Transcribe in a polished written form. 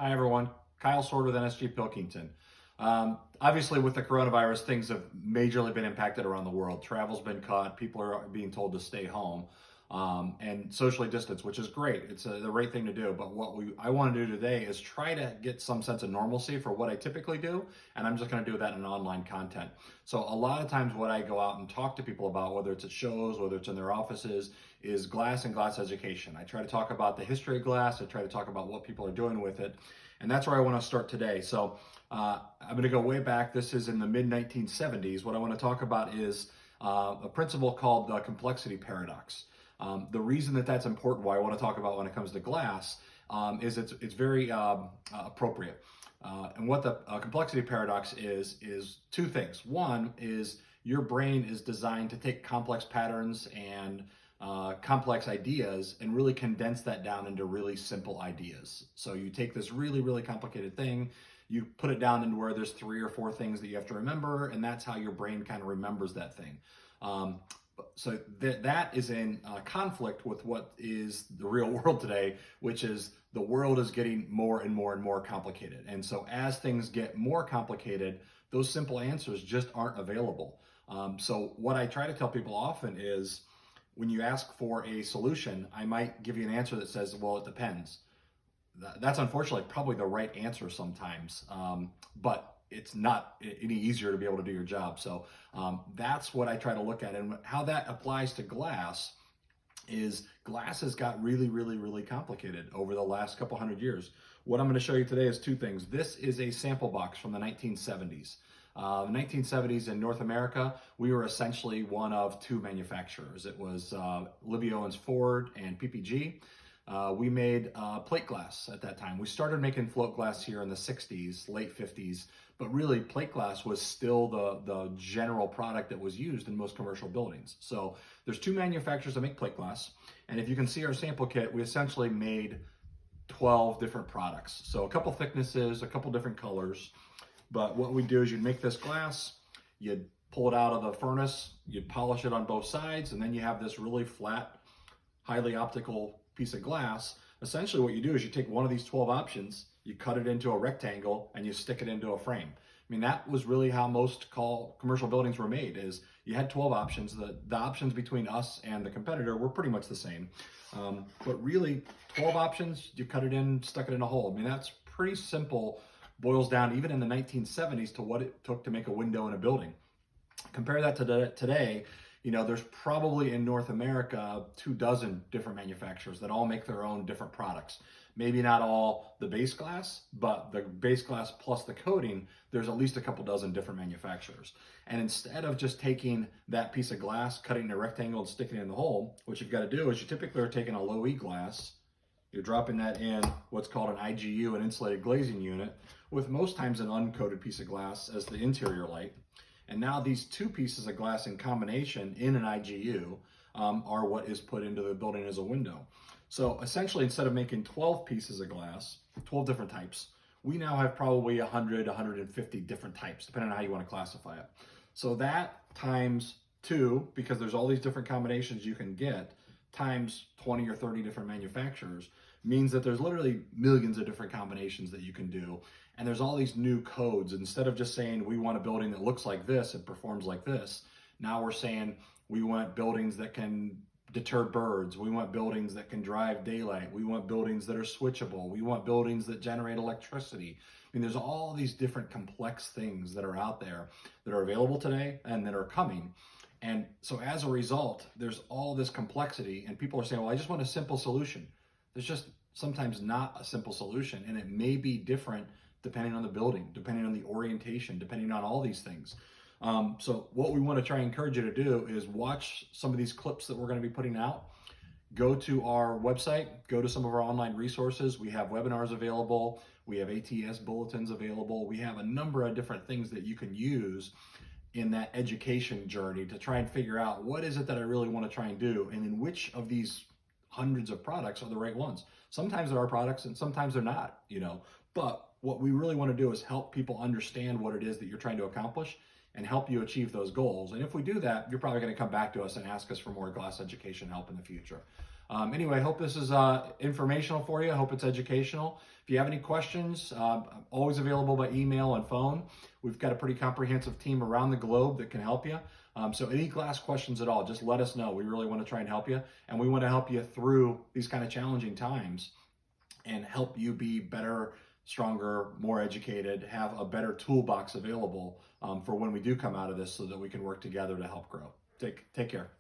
Hi, everyone. Kyle Sword with NSG Pilkington. Obviously, with the coronavirus, things have majorly been impacted around the world. Travel's been cut. People are being told to stay home and socially distance, which is great. It's the right thing to do. But what I want to do today is try to get some sense of normalcy for what I typically do, and I'm just going to do that in online content. So a lot of times, what I go out and talk to people about, whether it's at shows, whether it's in their offices, is glass and glass education. I try to talk about the history of glass. I try to talk about what people are doing with it. And that's where I want to start today. So I'm going to go way back. This is in the mid 1970s. What I want to talk about is a principle called the complexity paradox. The reason that that's important, why I want to talk about when it comes to glass, is it's very appropriate. And what the complexity paradox is two things. One is your brain is designed to take complex patterns and complex ideas and really condense that down into really simple ideas. So you take this really, really complicated thing, you put it down into where there's 3 or 4 things that you have to remember, and that's how your brain kind of remembers that thing. So that is in conflict with what is the real world today, which is the world is getting more and more and more complicated. And so as things get more complicated, those simple answers just aren't available. So what I try to tell people often is, when you ask for a solution, I might give you an answer that says, well, it depends. That's unfortunately probably the right answer sometimes, but it's not any easier to be able to do your job. So that's what I try to look at. And how that applies to glass is glass has got really, really, really complicated over the last couple hundred years. What I'm going to show you today is 2 things. This is a sample box from the 1970s. The 1970s in North America, we were essentially one of 2 manufacturers. It was Libbey Owens Ford and PPG. We made plate glass at that time. We started making float glass here in the 60s, late 50s, but really plate glass was still the general product that was used in most commercial buildings. So there's 2 manufacturers that make plate glass, and if you can see our sample kit, we essentially made 12 different products. So a couple thicknesses, a couple different colors. But what we do is you'd make this glass, you'd pull it out of the furnace, you'd polish it on both sides, and then you have this really flat, highly optical piece of glass. Essentially what you do is you take one of these 12 options, you cut it into a rectangle, and you stick it into a frame. I mean, that was really how most commercial buildings were made, is you had 12 options. The options between us and the competitor were pretty much the same. But really, 12 options, you cut it in, stuck it in a hole. I mean, that's pretty simple. Boils down, even in the 1970s, to what it took to make a window in a building. Compare that to today, there's probably in North America 24 different manufacturers that all make their own different products. Maybe not all the base glass, but the base glass plus the coating, there's at least a couple dozen different manufacturers. And instead of just taking that piece of glass, cutting in a rectangle and sticking it in the hole, what you've got to do is you typically are taking a low E glass, you're dropping that in what's called an IGU, an insulated glazing unit, with most times an uncoated piece of glass as the interior light. And now these 2 pieces of glass in combination in an IGU are what is put into the building as a window. So essentially, instead of making 12 pieces of glass, 12 different types, we now have probably 100, 150 different types, depending on how you want to classify it. So that times 2, because there's all these different combinations you can get, times 20 or 30 different manufacturers, means that there's literally millions of different combinations that you can do. And there's all these new codes. Instead of just saying we want a building that looks like this and performs like this, now we're saying we want buildings that can deter birds. We want buildings that can drive daylight. We want buildings that are switchable. We want buildings that generate electricity. I mean, there's all these different complex things that are out there that are available today and that are coming. And so as a result, there's all this complexity, and people are saying, well, I just want a simple solution. There's just sometimes not a simple solution, and it may be different depending on the building, depending on the orientation, depending on all these things. So what we want to try and encourage you to do is watch some of these clips that we're going to be putting out. Go to our website, go to some of our online resources. We have webinars available. We have ATS bulletins available. We have a number of different things that you can use in that education journey to try and figure out what is it that I really want to try and do, and in which of these hundreds of products are the right ones. Sometimes there are products and sometimes they're not, but what we really want to do is help people understand what it is that you're trying to accomplish and help you achieve those goals. And if we do that, you're probably going to come back to us and ask us for more glass education help in the future. Anyway, I hope this is informational for you. I hope it's educational. If you have any questions, I'm always available by email and phone. We've got a pretty comprehensive team around the globe that can help you. So any glass questions at all, just let us know. We really want to try and help you, and we want to help you through these kind of challenging times and help you be better, stronger, more educated, have a better toolbox available for when we do come out of this so that we can work together to help grow. Take care.